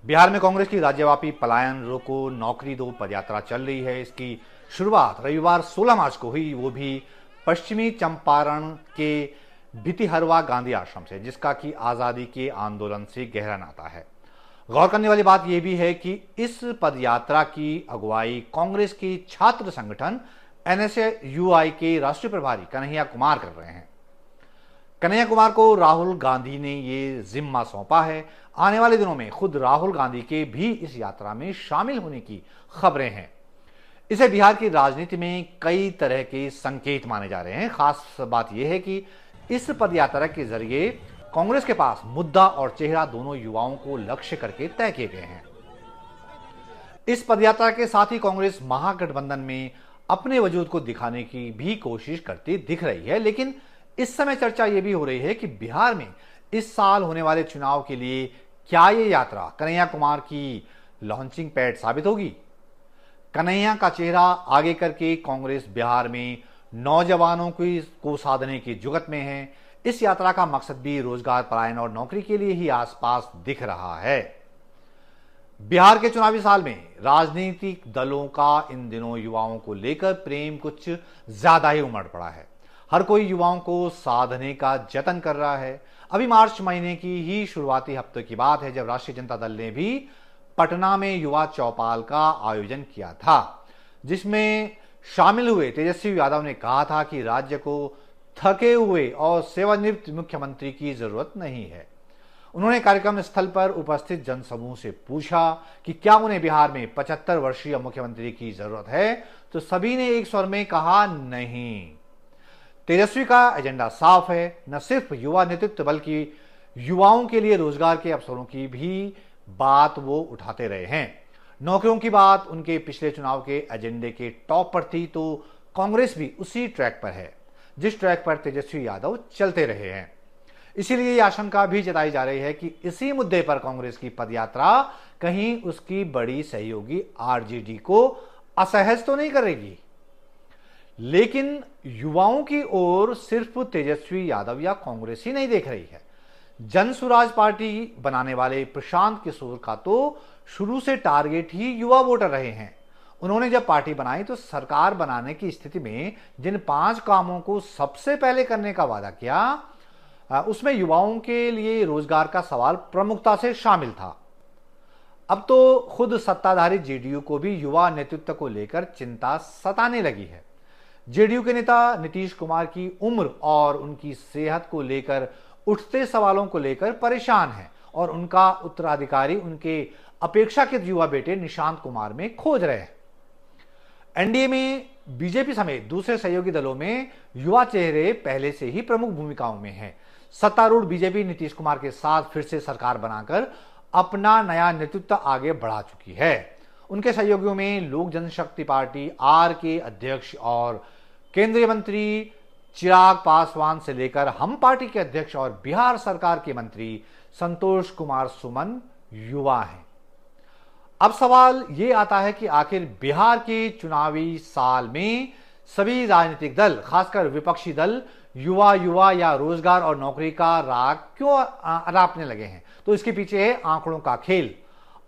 बिहार में कांग्रेस की राज्यव्यापी पलायन रोको नौकरी दो पदयात्रा चल रही है। इसकी शुरुआत रविवार 16 मार्च को हुई, वो भी पश्चिमी चंपारण के भितिहरवा गांधी आश्रम से, जिसका कि आजादी के आंदोलन से गहरा नाता है। गौर करने वाली बात यह भी है कि इस पदयात्रा की अगुवाई कांग्रेस के छात्र संगठन NSUI के राष्ट्रीय प्रभारी कन्हैया कुमार कर रहे हैं। कन्हैया कुमार को राहुल गांधी ने ये जिम्मा सौंपा है। आने वाले दिनों में खुद राहुल गांधी के भी इस यात्रा में शामिल होने की खबरें हैं। इसे बिहार की राजनीति में कई तरह के संकेत माने जा रहे हैं। खास बात यह है कि इस पदयात्रा के जरिए कांग्रेस के पास मुद्दा और चेहरा दोनों युवाओं को लक्ष्य करके तय किए गए हैं। इस पदयात्रा के साथ ही कांग्रेस महागठबंधन में अपने वजूद को दिखाने की भी कोशिश करती दिख रही है। लेकिन इस समय चर्चा यह भी हो रही है कि बिहार में इस साल होने वाले चुनाव के लिए क्या ये यात्रा कन्हैया कुमार की लॉन्चिंग पैड साबित होगी। कन्हैया का चेहरा आगे करके कांग्रेस बिहार में नौजवानों को साधने की जुगत में है। इस यात्रा का मकसद भी रोजगार, पलायन और नौकरी के लिए ही आसपास दिख रहा है। बिहार के चुनावी साल में राजनीतिक दलों का इन दिनों युवाओं को लेकर प्रेम कुछ ज्यादा ही उमड़ पड़ा है। हर कोई युवाओं को साधने का जतन कर रहा है। अभी मार्च महीने की ही शुरुआती हफ्ते की बात है जब राष्ट्रीय जनता दल ने भी पटना में युवा चौपाल का आयोजन किया था, जिसमें शामिल हुए तेजस्वी यादव ने कहा था कि राज्य को थके हुए और सेवानिवृत्त मुख्यमंत्री की जरूरत नहीं है। उन्होंने कार्यक्रम स्थल पर उपस्थित जनसमूह से पूछा कि क्या उन्हें बिहार में 75 वर्षीय मुख्यमंत्री की जरूरत है, तो सभी ने एक स्वर में कहा नहीं। तेजस्वी का एजेंडा साफ है, न सिर्फ युवा नेतृत्व बल्कि युवाओं के लिए रोजगार के अवसरों की भी बात वो उठाते रहे हैं। नौकरियों की बात उनके पिछले चुनाव के एजेंडे के टॉप पर थी, तो कांग्रेस भी उसी ट्रैक पर है जिस ट्रैक पर तेजस्वी यादव चलते रहे हैं। इसीलिए यह आशंका भी जताई जा रही है कि इसी मुद्दे पर कांग्रेस की पदयात्रा कहीं उसकी बड़ी सहयोगी आरजेडी को असहज तो नहीं करेगी। लेकिन युवाओं की ओर सिर्फ तेजस्वी यादव या कांग्रेस ही नहीं देख रही है। जन सुराज पार्टी बनाने वाले प्रशांत किशोर का तो शुरू से टारगेट ही युवा वोटर रहे हैं। उन्होंने जब पार्टी बनाई तो सरकार बनाने की स्थिति में जिन 5 कामों को सबसे पहले करने का वादा किया, उसमें युवाओं के लिए रोजगार का सवाल प्रमुखता से शामिल था। अब तो खुद सत्ताधारी जेडीयू को भी युवा नेतृत्व को लेकर चिंता सताने लगी है। जेडीयू के नेता नीतीश कुमार की उम्र और उनकी सेहत को लेकर उठते सवालों को लेकर परेशान है और उनका उत्तराधिकारी उनके अपेक्षाकृत युवा बेटे निशांत कुमार में खोज रहे हैं। एनडीए में बीजेपी समेत दूसरे सहयोगी दलों में युवा चेहरे पहले से ही प्रमुख भूमिकाओं में हैं। सत्तारूढ़ बीजेपी नीतीश कुमार के साथ फिर से सरकार बनाकर अपना नया नेतृत्व आगे बढ़ा चुकी है। उनके सहयोगियों में लोक जनशक्ति पार्टी आर के अध्यक्ष और केंद्रीय मंत्री चिराग पासवान से लेकर हम पार्टी के अध्यक्ष और बिहार सरकार के मंत्री संतोष कुमार सुमन युवा हैं। अब सवाल ये आता है कि आखिर बिहार के चुनावी साल में सभी राजनीतिक दल, खासकर विपक्षी दल, युवा या रोजगार और नौकरी का राग क्यों रापने लगे हैं। तो इसके पीछे है आंकड़ों का खेल।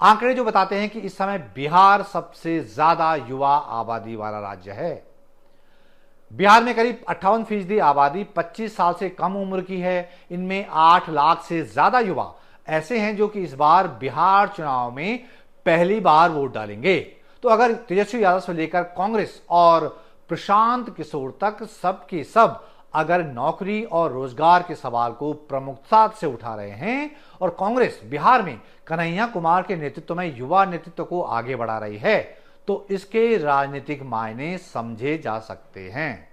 आंकड़े जो बताते हैं कि इस समय बिहार सबसे ज्यादा युवा आबादी वाला राज्य है। बिहार में करीब 58% आबादी 25 साल से कम उम्र की है। इनमें 8 लाख से ज्यादा युवा ऐसे हैं जो कि इस बार बिहार चुनाव में पहली बार वोट डालेंगे। तो अगर तेजस्वी यादव से लेकर कांग्रेस और प्रशांत किशोर तक सब के सब अगर नौकरी और रोजगार के सवाल को प्रमुखता से उठा रहे हैं और कांग्रेस बिहार में कन्हैया कुमार के नेतृत्व में युवा नेतृत्व को आगे बढ़ा रही है, तो इसके राजनीतिक मायने समझे जा सकते हैं।